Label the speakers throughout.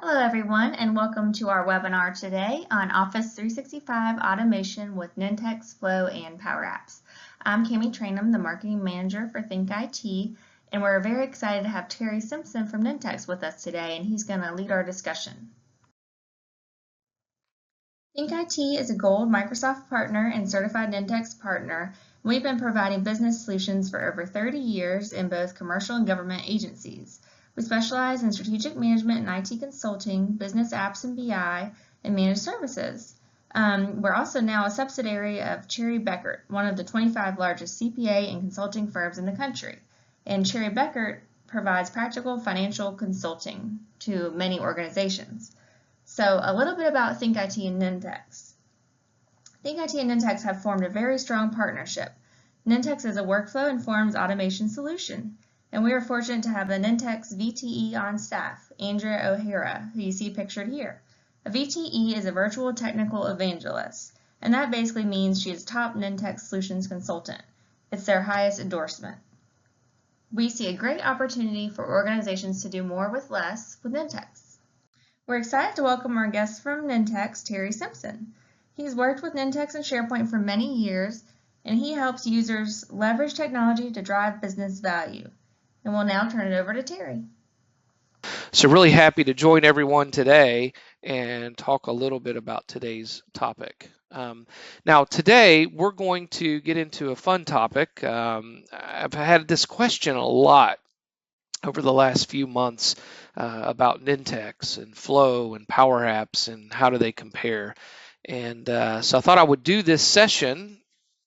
Speaker 1: Hello everyone and welcome to our webinar today on Office 365 Automation with Nintex, Flow, and PowerApps. I'm Cami Trainum, the Marketing Manager for Think IT, and we're very excited to have Terry Simpson from Nintex with us today, and he's going to lead our discussion. Think IT is a Gold Microsoft partner and certified Nintex partner. We've been providing business solutions for over 30 years in both commercial and government agencies. We specialize in strategic management and IT consulting, business apps and BI, and managed services. We're also now a subsidiary of Cherry Bekaert, one of the 25 largest CPA and consulting firms in the country. And Cherry Bekaert provides practical financial consulting to many organizations. So a little bit about Think IT and Nintex. Think IT and Nintex have formed a very strong partnership. Nintex is a workflow-informed automation solution, and we are fortunate to have a Nintex VTE on staff, Andrea O'Hara, who you see pictured here. A VTE is a virtual technical evangelist, and that basically means she is top Nintex solutions consultant. It's their highest endorsement. We see a great opportunity for organizations to do more with less with Nintex. We're excited to welcome our guest from Nintex, Terry Simpson. He's worked with Nintex and SharePoint for many years, and he helps users leverage technology to drive business value. And we'll now turn it over to Terry.
Speaker 2: So really happy to join everyone today and talk a little bit about today's topic. Now today we're going to get into a fun topic. I've had this question a lot over the last few months about Nintex and Flow and PowerApps and how do they compare. And so I thought I would do this session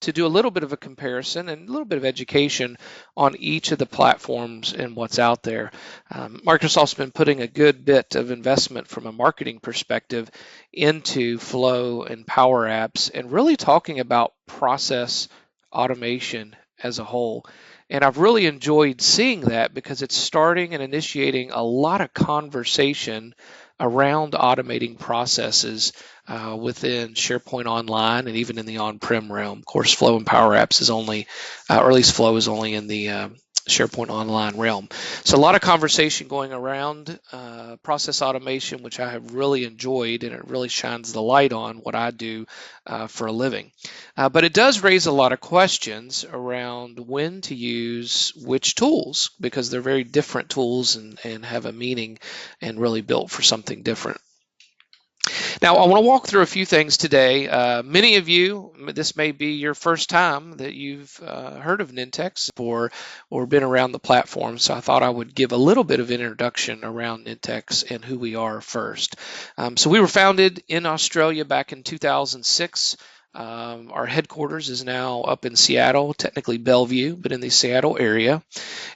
Speaker 2: to do a little bit of a comparison and a little bit of education on each of the platforms and what's out there. Microsoft's been putting a good bit of investment from a marketing perspective into Flow and PowerApps and really talking about process automation as a whole. And I've really enjoyed seeing that because it's starting and initiating a lot of conversation around automating processes within SharePoint Online and even in the on-prem realm. Of course, Flow and PowerApps is only, or at least Flow is only in the SharePoint Online realm. So a lot of conversation going around process automation, which I have really enjoyed, and it really shines the light on what I do for a living. But it does raise a lot of questions around when to use which tools, because they're very different tools and have a meaning and really built for something different. Now, I want to walk through a few things today. Many of you, this may be your first time that you've heard of Nintex or been around the platform, so I thought I would give a little bit of introduction around Nintex and who we are first. So we were founded in Australia back in 2006. Our headquarters is now up in Seattle, technically Bellevue, but in the Seattle area.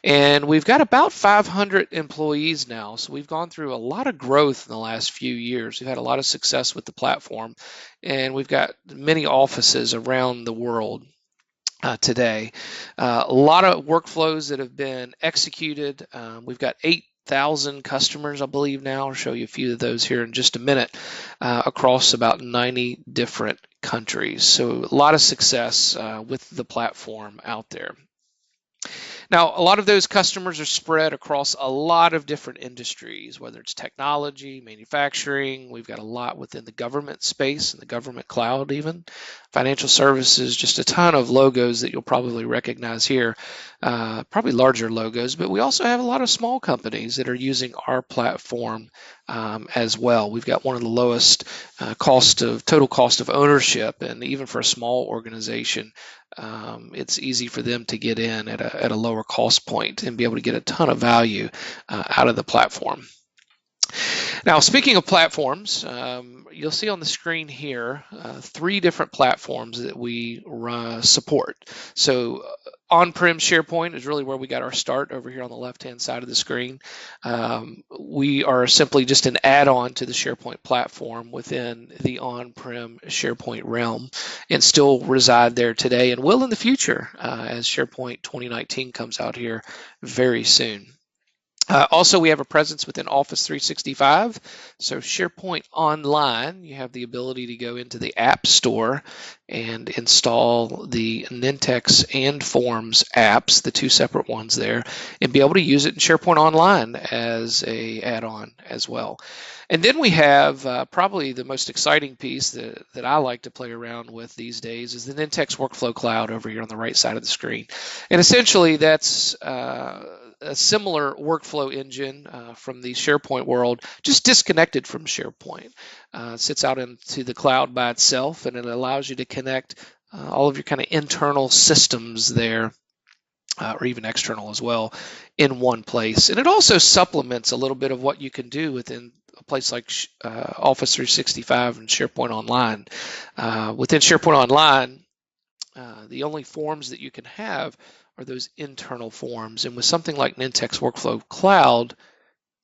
Speaker 2: And we've got about 500 employees now. So we've gone through a lot of growth in the last few years. We've had a lot of success with the platform, and we've got many offices around the world today. A lot of workflows that have been executed. We've got 8,000 customers, I believe now. I'll show you a few of those here in just a minute, across about 90 different countries. So a lot of success with the platform out there. Now, a lot of those customers are spread across a lot of different industries, whether it's technology, manufacturing. We've got a lot within the government space and the government cloud even. Financial services, just a ton of logos that you'll probably recognize here, probably larger logos, but we also have a lot of small companies that are using our platform as well. We've got one of the lowest total cost of ownership, and even for a small organization, it's easy for them to get in at a lower cost point and be able to get a ton of value out of the platform. Now, speaking of platforms, you'll see on the screen here 3 different platforms that we support. So on-prem SharePoint is really where we got our start over here on the left-hand side of the screen. We are simply just an add-on to the SharePoint platform within the on-prem SharePoint realm and still reside there today and will in the future as SharePoint 2019 comes out here very soon. Also, we have a presence within Office 365. So SharePoint Online, you have the ability to go into the App Store and install the Nintex and Forms apps, the two separate ones there, and be able to use it in SharePoint Online as a add-on as well. And then we have probably the most exciting piece that I like to play around with these days is the Nintex Workflow Cloud over here on the right side of the screen. And essentially that's a similar workflow engine from the SharePoint world, just disconnected from SharePoint. Sits out into the cloud by itself, and it allows you to connect all of your kind of internal systems there, or even external as well, in one place. And it also supplements a little bit of what you can do within a place like Office 365 and SharePoint Online. Within SharePoint Online, the only forms that you can have are those internal forms. And with something like Nintex Workflow Cloud,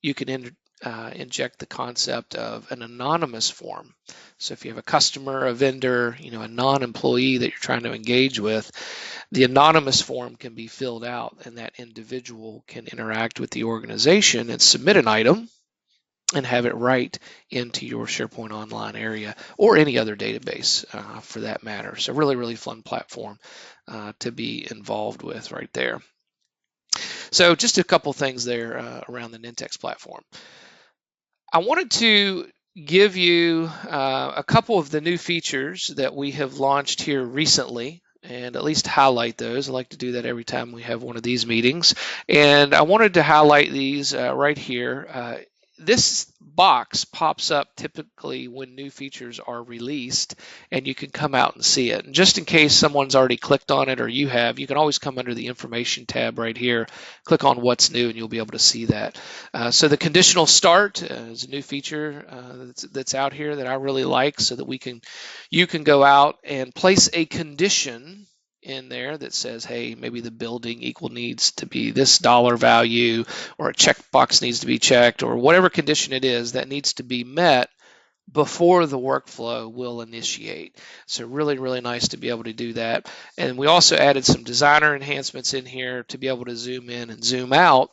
Speaker 2: you can inject the concept of an anonymous form. So if you have a customer, a vendor, a non-employee that you're trying to engage with, the anonymous form can be filled out, and that individual can interact with the organization and submit an item and have it right into your SharePoint Online area or any other database for that matter. So really, really fun platform to be involved with right there. So just a couple things there around the Nintex platform. I wanted to give you a couple of the new features that we have launched here recently, and at least highlight those. I like to do that every time we have one of these meetings. And I wanted to highlight these right here. This box pops up typically when new features are released, and you can come out and see it. And just in case someone's already clicked on it or you have, you can always come under the information tab right here, click on what's new, and you'll be able to see that. So the conditional start is a new feature that's out here that I really like, so that you can go out and place a condition in there that says, hey, maybe the building equal needs to be this dollar value, or a checkbox needs to be checked, or whatever condition it is that needs to be met before the workflow will initiate. So really, really nice to be able to do that. And we also added some designer enhancements in here to be able to zoom in and zoom out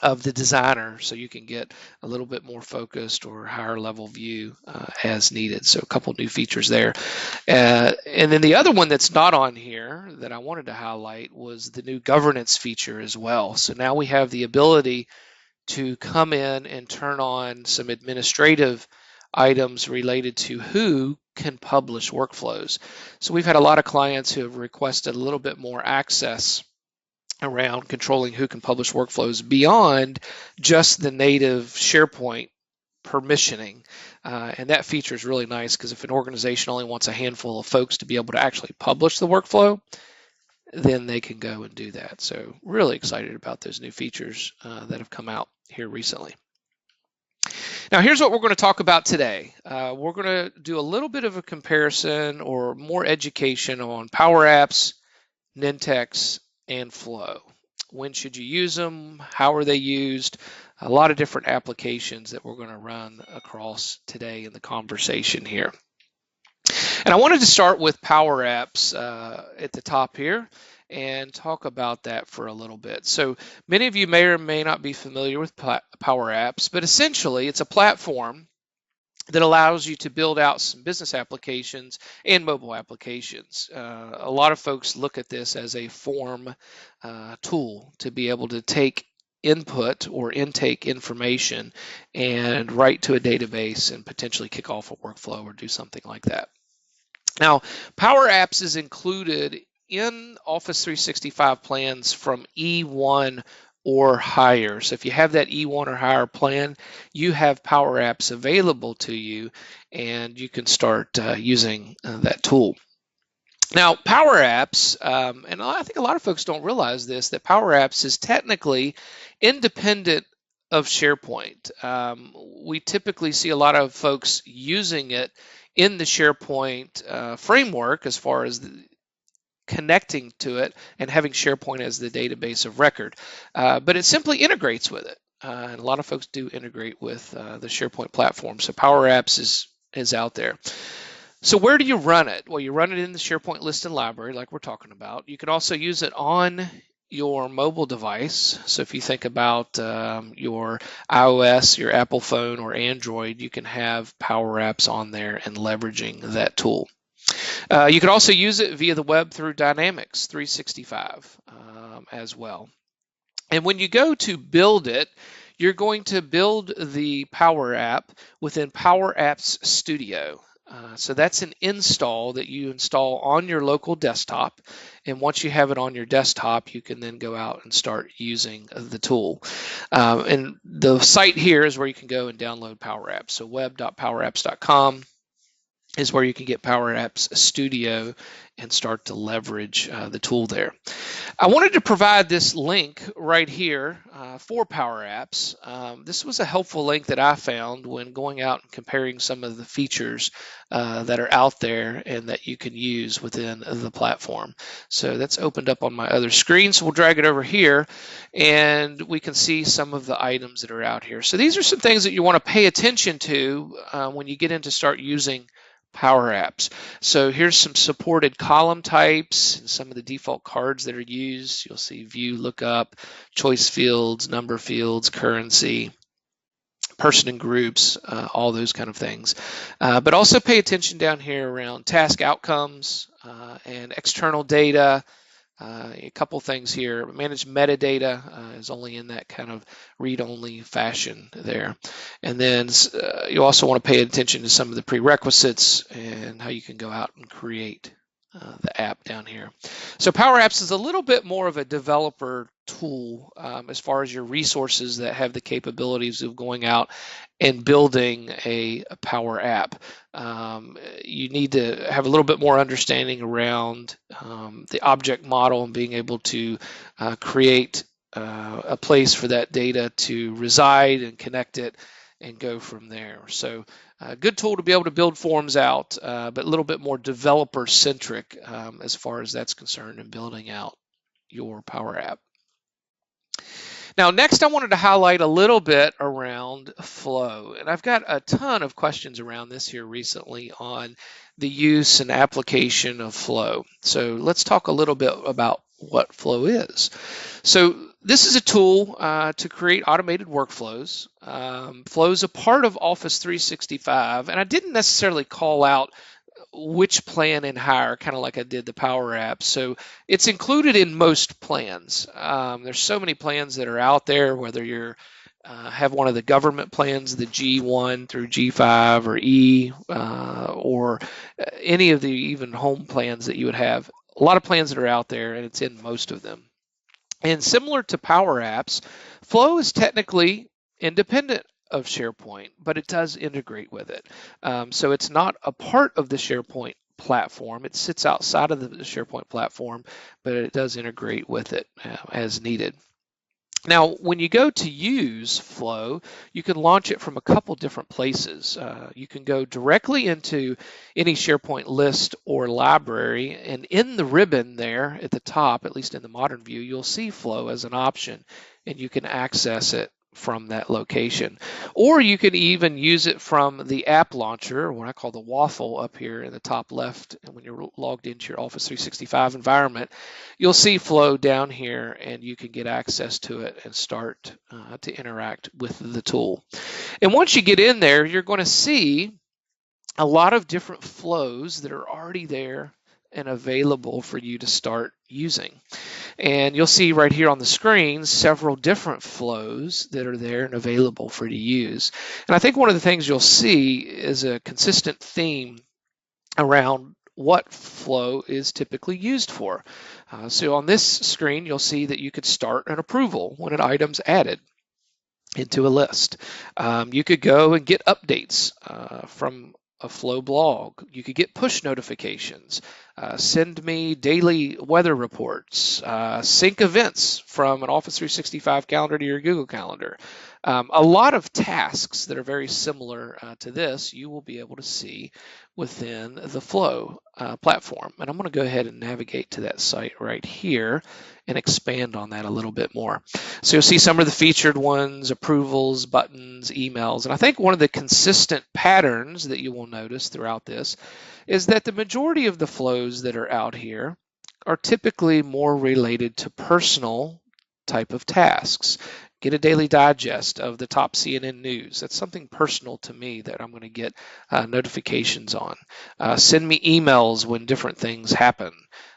Speaker 2: of the designer, so you can get a little bit more focused or higher level view as needed. So a couple new features there. And then the other one that's not on here that I wanted to highlight was the new governance feature as well. So now we have the ability to come in and turn on some administrative items related to who can publish workflows. So we've had a lot of clients who have requested a little bit more access around controlling who can publish workflows beyond just the native SharePoint permissioning. And that feature is really nice, because if an organization only wants a handful of folks to be able to actually publish the workflow, then they can go and do that. So really excited about those new features that have come out here recently. Now here's what we're going to talk about today. We're going to do a little bit of a comparison or more education on PowerApps, Nintex, and Flow. When should you use them? How are they used? A lot of different applications that we're going to run across today in the conversation here. And I wanted to start with PowerApps at the top here and talk about that for a little bit. So many of you may or may not be familiar with PowerApps, but essentially it's a platform that allows you to build out some business applications and mobile applications. A lot of folks look at this as a form tool to be able to take input or intake information and write to a database and potentially kick off a workflow or do something like that. Now, PowerApps is included in Office 365 plans from E1 or higher. So if you have that E1 or higher plan, you have PowerApps available to you, and you can start using that tool. Now, PowerApps, and I think a lot of folks don't realize this, that PowerApps is technically independent of SharePoint. We typically see a lot of folks using it in the SharePoint framework as far as connecting to it and having SharePoint as the database of record, but it simply integrates with it. And a lot of folks do integrate with the SharePoint platform. So PowerApps is out there. So where do you run it? Well, you run it in the SharePoint list and library like we're talking about. You can also use it on your mobile device, so if you think about your iOS, your Apple phone, or Android, you can have Power Apps on there and leveraging that tool. You can also use it via the web through Dynamics 365 as well. And when you go to build it, you're going to build the Power App within PowerApps Studio. So that's an install that you install on your local desktop. And once you have it on your desktop, you can then go out and start using the tool. And the site here is where you can go and download Power Apps. So web.powerapps.com is where you can get PowerApps Studio and start to leverage the tool there. I wanted to provide this link right here for PowerApps. This was a helpful link that I found when going out and comparing some of the features that are out there and that you can use within the platform. So that's opened up on my other screen. So we'll drag it over here and we can see some of the items that are out here. So these are some things that you want to pay attention to when you get in to start using Power Apps. So here's some supported column types and some of the default cards that are used. You'll see view, lookup, choice fields, number fields, currency, person and groups, all those kind of things. But also pay attention down here around task outcomes and external data. A couple things here. Manage metadata is only in that kind of read-only fashion there. And then you also want to pay attention to some of the prerequisites and how you can go out and create the app down here. So Power Apps is a little bit more of a developer tool as far as your resources that have the capabilities of going out and building a Power App. You need to have a little bit more understanding around the object model and being able to create a place for that data to reside and connect it and go from there. So a good tool to be able to build forms out, but a little bit more developer centric as far as that's concerned in building out your Power App. Now, next I wanted to highlight a little bit around Flow, and I've got a ton of questions around this here recently on the use and application of Flow. So let's talk a little bit about what Flow is. So this is a tool to create automated workflows. Flow is a part of Office 365, and I didn't necessarily call out which plan and hire, kind of like I did the Power App. So it's included in most plans. There's so many plans that are out there, whether you're have one of the government plans, the G1 through G5 or E, or any of the even home plans that you would have. A lot of plans that are out there, and it's in most of them. And similar to Power Apps, Flow is technically independent of SharePoint, but it does integrate with it. So it's not a part of the SharePoint platform. It sits outside of the SharePoint platform, but it does integrate with it as needed. Now, when you go to use Flow, you can launch it from a couple different places. You can go directly into any SharePoint list or library, and in the ribbon there at the top, at least in the modern view, you'll see Flow as an option, and you can access it from that location. Or you can even use it from the app launcher, or what I call the waffle up here in the top left. And when you're logged into your Office 365 environment, you'll see Flow down here, and you can get access to it and start to interact with the tool. And once you get in there, you're going to see a lot of different flows that are already there and available for you to start using. And you'll see right here on the screen several different flows that are there and available for you to use. And I think one of the things you'll see is a consistent theme around what Flow is typically used for. So on this screen, you'll see that you could start an approval when an item's added into a list. You could go and get updates from a Flow blog. You could get push notifications, send me daily weather reports, sync events from an Office 365 calendar to your Google Calendar. A lot of tasks that are very similar to this you will be able to see within the Flow platform. And I'm going to go ahead and navigate to that site right here and expand on that a little bit more. So you'll see some of the featured ones, approvals, buttons, emails. And I think one of the consistent patterns that you will notice throughout this is that the majority of the flows that are out here are typically more related to personal type of tasks. Get a daily digest of the top CNN news. That's something personal to me that I'm going to get notifications on. Send me emails when different things happen.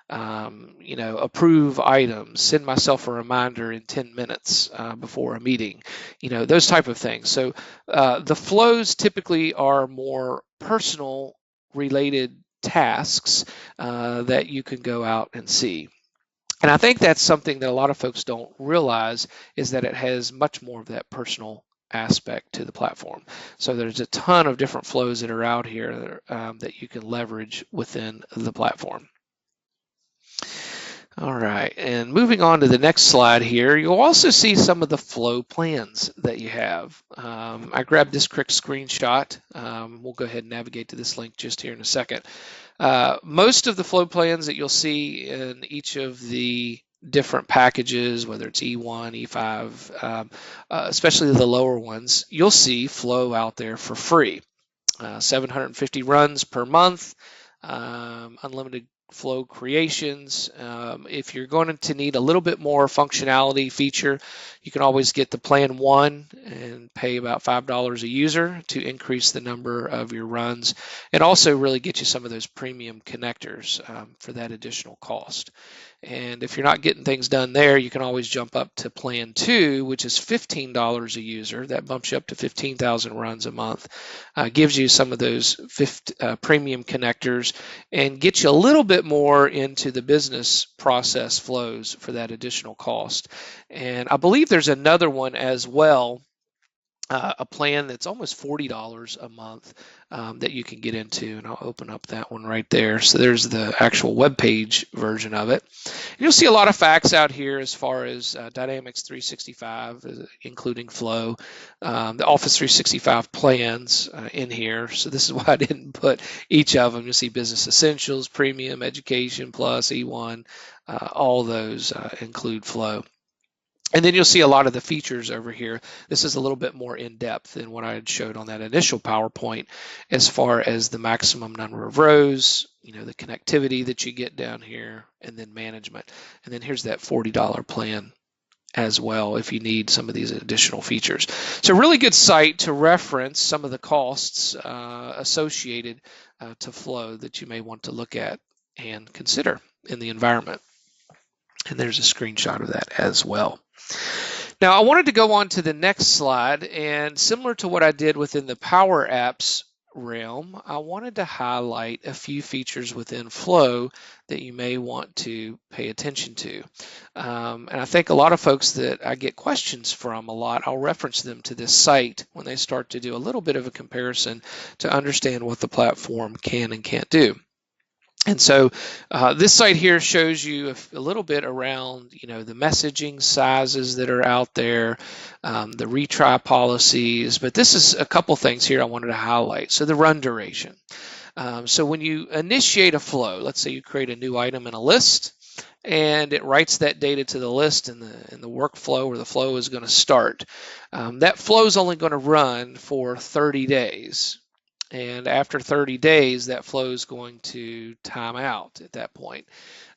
Speaker 2: Approve items, send myself a reminder in 10 minutes before a meeting, those type of things. So the flows typically are more personal related tasks that you can go out and see. And I think that's something that a lot of folks don't realize, is that it has much more of that personal aspect to the platform. So there's a ton of different flows that are out here that you can leverage within the platform. All right, and moving on to the next slide here, you'll also see some of the flow plans that you have. I grabbed this quick screenshot. We'll go ahead and navigate to this link just here in a second. Most of the flow plans that you'll see in each of the different packages, whether it's E1, E5, especially the lower ones, you'll see flow out there for free. 750 runs per month, unlimited flow creations. If you're going to need a little bit more functionality feature, you can always get the plan 1 and pay about $5 a user to increase the number of your runs, and also really get you some of those premium connectors for that additional cost. And if you're not getting things done there, you can always jump up to plan 2, which is $15 a user. That bumps you up to 15,000 runs a month, gives you some of those premium connectors, and gets you a little bit more into the business process flows for that additional cost. And I believe there's another one as well, a plan that's almost $40 a month that you can get into, and I'll open up that one right there. So there's the actual web page version of it. And you'll see a lot of facts out here as far as Dynamics 365, including Flow, the Office 365 plans in here. So this is why I didn't put each of them. You'll see Business Essentials, Premium, Education, Plus, E1, all those include Flow. And then you'll see a lot of the features over here. This is a little bit more in depth than what I had showed on that initial PowerPoint, as far as the maximum number of rows, the connectivity that you get down here, and then management. And then here's that $40 plan as well if you need some of these additional features. So really good site to reference some of the costs associated to Flow that you may want to look at and consider in the environment. And there's a screenshot of that as well. Now I wanted to go on to the next slide, and similar to what I did within the PowerApps realm, I wanted to highlight a few features within Flow that you may want to pay attention to. And I think a lot of folks that I get questions from a lot, I'll reference them to this site when they start to do a little bit of a comparison to understand what the platform can and can't do. And so this site here shows you a little bit around, the messaging sizes that are out there, the retry policies, but this is a couple things here I wanted to highlight. So the run duration. So when you initiate a flow, let's say you create a new item in a list, and it writes that data to the list in the workflow where the flow is going to start. That flow is only going to run for 30 days. And after 30 days, that flow is going to time out at that point.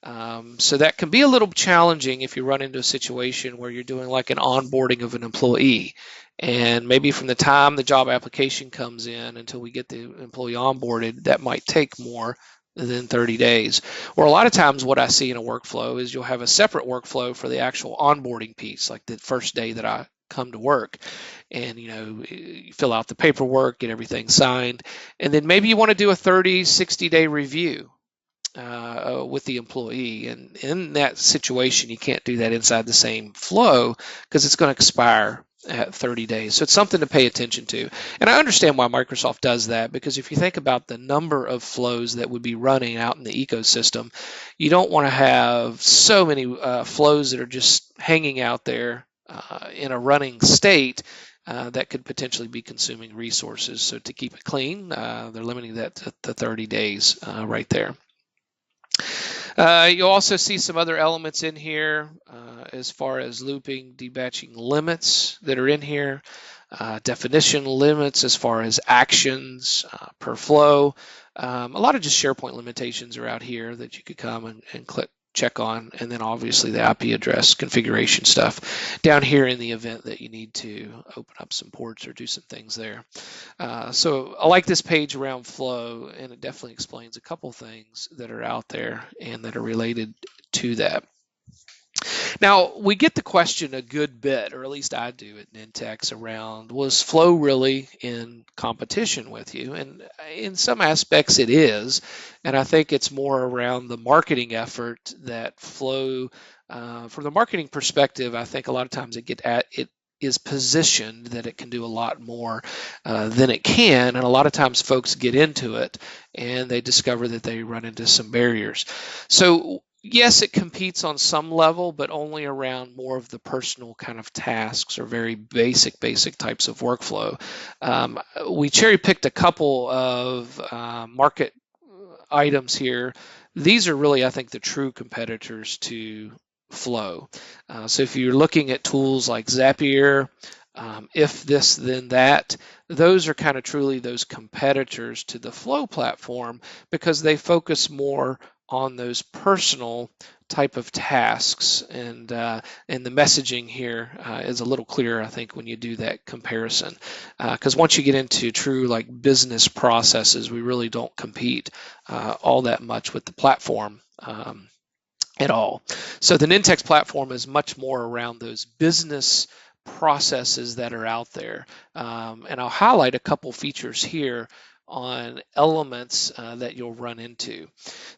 Speaker 2: So that can be a little challenging if you run into a situation where you're doing like an onboarding of an employee. And maybe from the time the job application comes in until we get the employee onboarded, that might take more than 30 days. Or a lot of times what I see in a workflow is you'll have a separate workflow for the actual onboarding piece, like the first day that I come to work, and you fill out the paperwork, get everything signed, and then maybe you want to do a 60-day review with the employee. And in that situation, you can't do that inside the same flow because it's going to expire at 30 days. So it's something to pay attention to. And I understand why Microsoft does that, because if you think about the number of flows that would be running out in the ecosystem, you don't want to have so many flows that are just hanging out there in a running state that could potentially be consuming resources. So to keep it clean, they're limiting that to 30 days right there. You'll also see some other elements in here as far as looping, debatching limits that are in here, definition limits as far as actions per flow. A lot of just SharePoint limitations are out here that you could come and click check on, and then obviously the IP address configuration stuff down here in the event that you need to open up some ports or do some things there. So I like this page around Flow, and it definitely explains a couple things that are out there and that are related to that. Now, we get the question a good bit, or at least I do at Nintex, around, was Flow really in competition with you? And in some aspects it is, and I think it's more around the marketing effort that Flow, from the marketing perspective, I think a lot of times it is positioned that it can do a lot more than it can, and a lot of times folks get into it and they discover that they run into some barriers. So yes, it competes on some level, but only around more of the personal kind of tasks or very basic types of workflow. We cherry picked a couple of market items here. These are really, I think, the true competitors to Flow. So if you're looking at tools like Zapier, if this then that, those are kind of truly those competitors to the Flow platform because they focus more on those personal type of tasks, and the messaging here is a little clearer, I think, when you do that comparison. Because once you get into true like business processes, we really don't compete all that much with the platform at all. So the Nintex platform is much more around those business processes that are out there, and I'll highlight a couple features here on elements that you'll run into.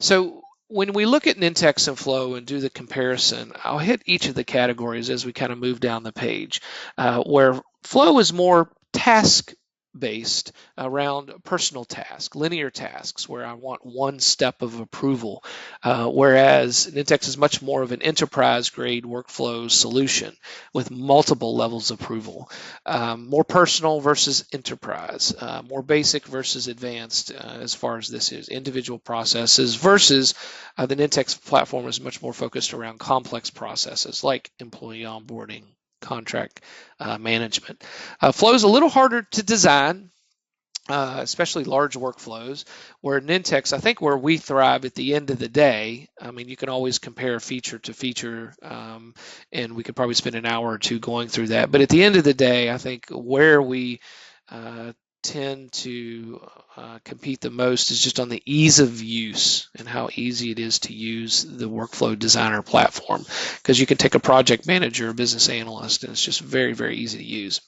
Speaker 2: So when we look at Nintex and Flow and do the comparison, I'll hit each of the categories as we kind of move down the page, where Flow is more task based around personal tasks, linear tasks, where I want one step of approval, whereas Nintex is much more of an enterprise-grade workflow solution with multiple levels of approval, more personal versus enterprise, more basic versus advanced as far as this is, individual processes versus the Nintex platform is much more focused around complex processes like employee onboarding, contract management. Flow is a little harder to design, especially large workflows, where Nintex, I think where we thrive at the end of the day, I mean, you can always compare feature to feature, and we could probably spend an hour or two going through that. But at the end of the day, I think where we tend to compete the most is just on the ease of use and how easy it is to use the workflow designer platform, because you can take a project manager, a business analyst, and it's just very, very easy to use.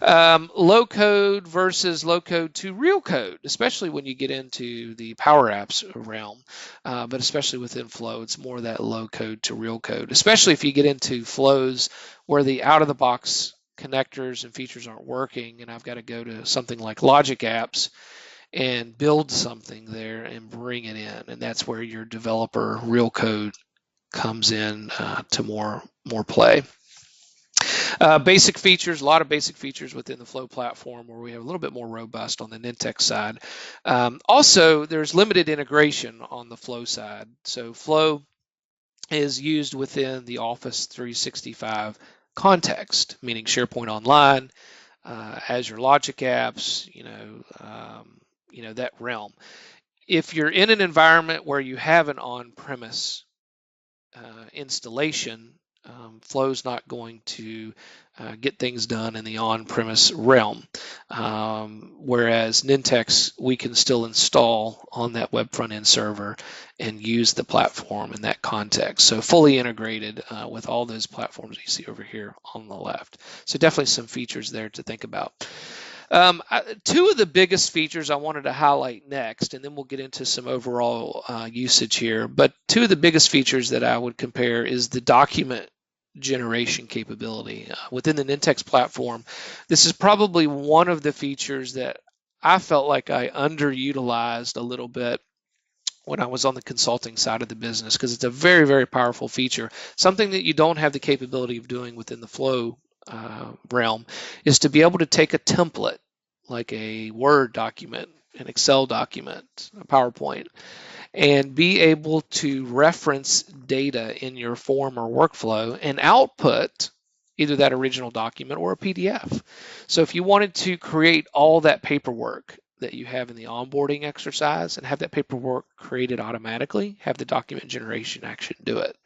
Speaker 2: Low code versus low code to real code, especially when you get into the PowerApps realm, but especially within Flow, it's more that low code to real code, especially if you get into flows where the out-of-the-box connectors and features aren't working, and I've got to go to something like Logic Apps and build something there and bring it in, and that's where your developer real code comes in to more play. Basic features, a lot of basic features within the Flow platform where we have a little bit more robust on the Nintex side. Also, there's limited integration on the Flow side. So Flow is used within the Office 365 context, meaning SharePoint Online, Azure Logic Apps, that realm. If you're in an environment where you have an on-premise installation, Flow's not going to get things done in the on-premise realm, whereas Nintex, we can still install on that web front-end server and use the platform in that context. So fully integrated with all those platforms you see over here on the left. So definitely some features there to think about. Two of the biggest features I wanted to highlight next, and then we'll get into some overall usage here, but two of the biggest features that I would compare is the document generation capability. Within the Nintex platform, this is probably one of the features that I felt like I underutilized a little bit when I was on the consulting side of the business, because it's a very, very powerful feature. Something that you don't have the capability of doing within the Flow realm is to be able to take a template like a Word document, an Excel document, a PowerPoint, and be able to reference data in your form or workflow and output either that original document or a PDF. So if you wanted to create all that paperwork that you have in the onboarding exercise and have that paperwork created automatically, have the document generation action do it.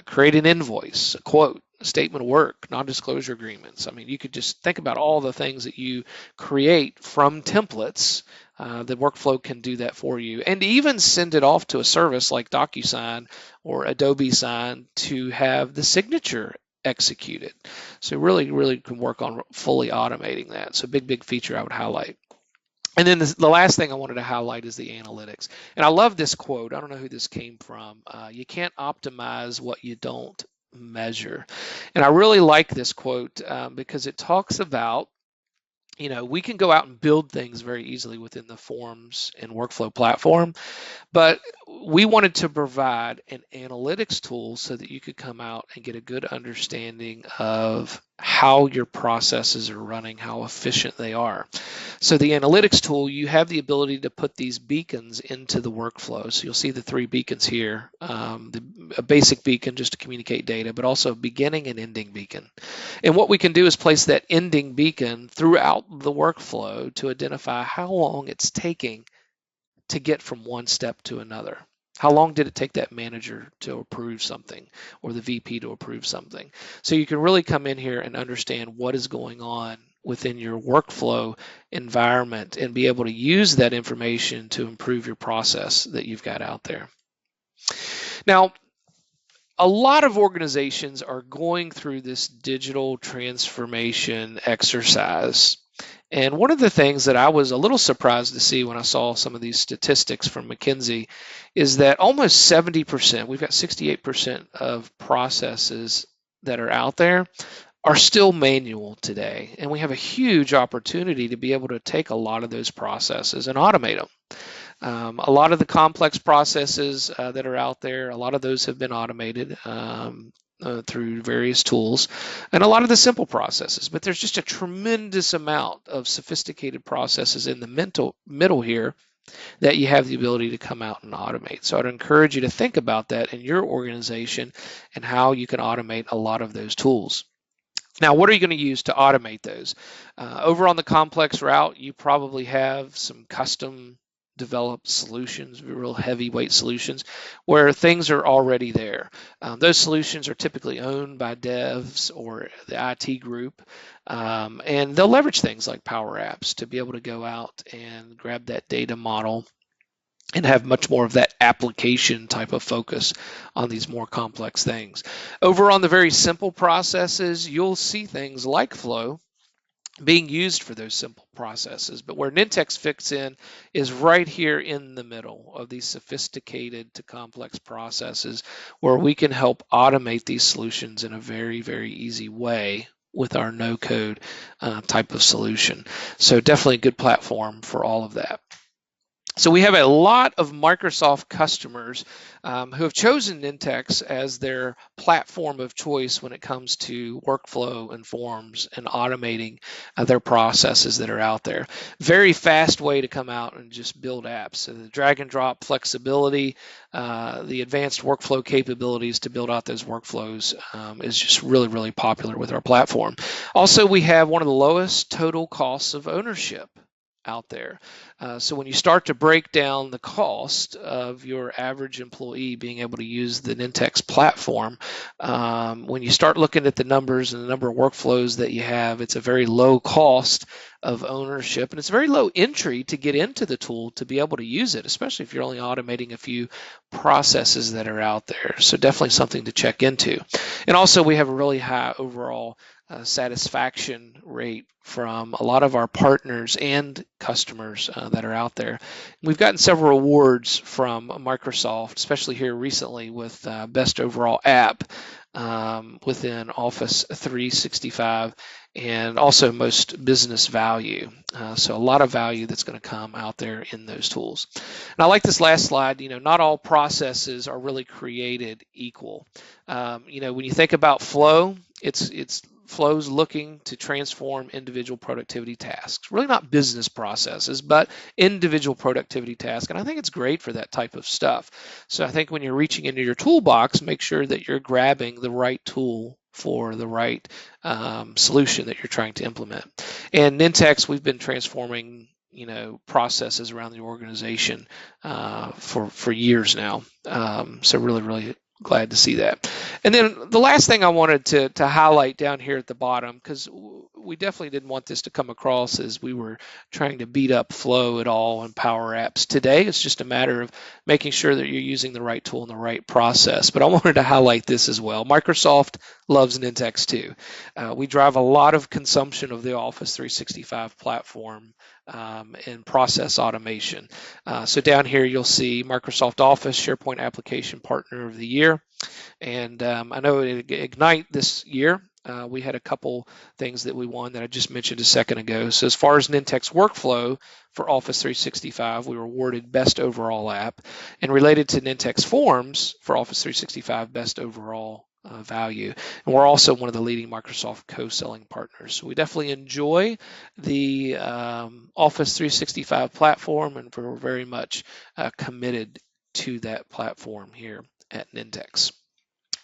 Speaker 2: Create an invoice, a quote, a statement of work, non-disclosure agreements. I mean, you could just think about all the things that you create from templates. The workflow can do that for you, and even send it off to a service like DocuSign or Adobe Sign to have the signature executed. So really can work on fully automating that. So big feature I would highlight. And then the last thing I wanted to highlight is the analytics. And I love this quote. I don't know who this came from. You can't optimize what you don't measure. And I really like this quote because it talks about, we can go out and build things very easily within the forms and workflow platform, but we wanted to provide an analytics tool so that you could come out and get a good understanding of how your processes are running, how efficient they are. So the analytics tool, you have the ability to put these beacons into the workflow. So you'll see the 3 beacons here, a basic beacon just to communicate data, but also a beginning and ending beacon. And what we can do is place that ending beacon throughout the workflow to identify how long it's taking to get from one step to another. How long did it take that manager to approve something or the VP to approve something? So you can really come in here and understand what is going on within your workflow environment and be able to use that information to improve your process that you've got out there. Now, a lot of organizations are going through this digital transformation exercise. And one of the things that I was a little surprised to see when I saw some of these statistics from McKinsey is that almost 70%, we've got 68% of processes that are out there are still manual today. And we have a huge opportunity to be able to take a lot of those processes and automate them. A lot of the complex processes that are out there, a lot of those have been automated through various tools, and a lot of the simple processes, but there's just a tremendous amount of sophisticated processes in the middle here that you have the ability to come out and automate. So I'd encourage you to think about that in your organization and how you can automate a lot of those tools. Now, what are you going to use to automate those? Over on the complex route, you probably have some custom developed solutions, real heavyweight solutions, where things are already there. Those solutions are typically owned by devs or the IT group, and they'll leverage things like PowerApps to be able to go out and grab that data model and have much more of that application type of focus on these more complex things. Over on the very simple processes, you'll see things like Flow being used for those simple processes. But where Nintex fits in is right here in the middle of these sophisticated to complex processes where we can help automate these solutions in a very easy way with our no-code type of solution. So definitely a good platform for all of that. So we have a lot of Microsoft customers who have chosen Nintex as their platform of choice when it comes to workflow and forms and automating their processes that are out there. Very fast way to come out and just build apps. So the drag and drop flexibility, the advanced workflow capabilities to build out those workflows is just really popular with our platform. Also, we have one of the lowest total costs of ownership out there. So when you start to break down the cost of your average employee being able to use the Nintex platform, when you start looking at the numbers and the number of workflows that you have, it's a very low cost of ownership, and it's very low entry to get into the tool to be able to use it, especially if you're only automating a few processes that are out there. So definitely something to check into. And also we have a really high overall satisfaction rate from a lot of our partners and customers that are out there. We've gotten several awards from Microsoft, especially here recently with Best Overall App within Office 365 and also Most Business Value. So a lot of value that's going to come out there in those tools. And I like this last slide. Not all processes are really created equal. When you think about Flow, it's Flow's looking to transform individual productivity tasks. Really not business processes, but individual productivity tasks. And I think it's great for that type of stuff. So I think when you're reaching into your toolbox, make sure that you're grabbing the right tool for the right solution that you're trying to implement. And Nintex, we've been transforming processes around the organization for years now. So really glad to see that. And then the last thing I wanted to highlight down here at the bottom, because we definitely didn't want this to come across as we were trying to beat up Flow at all in Power Apps. Today, it's just a matter of making sure that you're using the right tool and the right process. But I wanted to highlight this as well. Microsoft loves Nintex too. We drive a lot of consumption of the Office 365 platform and process automation. So down here you'll see Microsoft Office SharePoint Application Partner of the Year. And I know at Ignite this year, we had a couple things that we won that I just mentioned a second ago. So as far as Nintex Workflow for Office 365, we were awarded Best Overall App. And related to Nintex Forms for Office 365, Best Overall value. And we're also one of the leading Microsoft co-selling partners. So we definitely enjoy the Office 365 platform, and we're very much committed to that platform here at Nintex.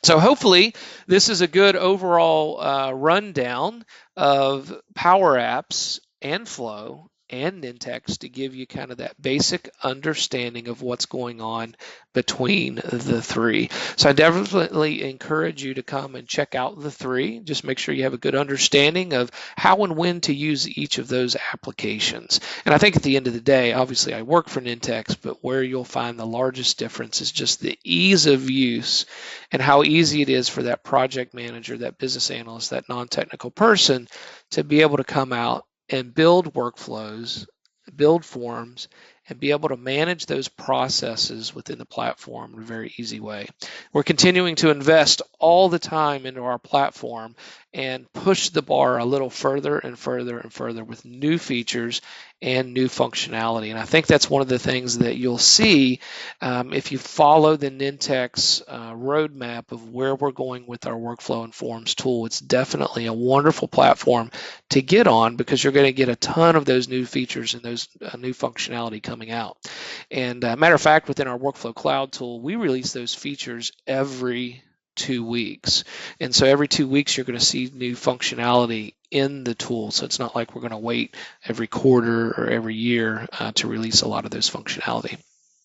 Speaker 2: So hopefully this is a good overall rundown of Power Apps and Flow and Nintex to give you kind of that basic understanding of what's going on between the three. So I definitely encourage you to come and check out the three. Just make sure you have a good understanding of how and when to use each of those applications. And I think at the end of the day, obviously I work for Nintex, but where you'll find the largest difference is just the ease of use and how easy it is for that project manager, that business analyst, that non-technical person to be able to come out and build workflows, build forms, and be able to manage those processes within the platform in a very easy way. We're continuing to invest all the time into our platform and push the bar a little further and further and further with new features and new functionality. And I think that's one of the things that you'll see if you follow the Nintex roadmap of where we're going with our workflow and forms tool. It's definitely a wonderful platform to get on because you're going to get a ton of those new features and those new functionality coming out. And matter of fact, within our workflow cloud tool, we release those features every 2 weeks. And so every 2 weeks, you're going to see new functionality in the tool. So it's not like we're going to wait every quarter or every year to release a lot of those functionality.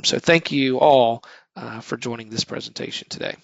Speaker 2: So thank you all for joining this presentation today.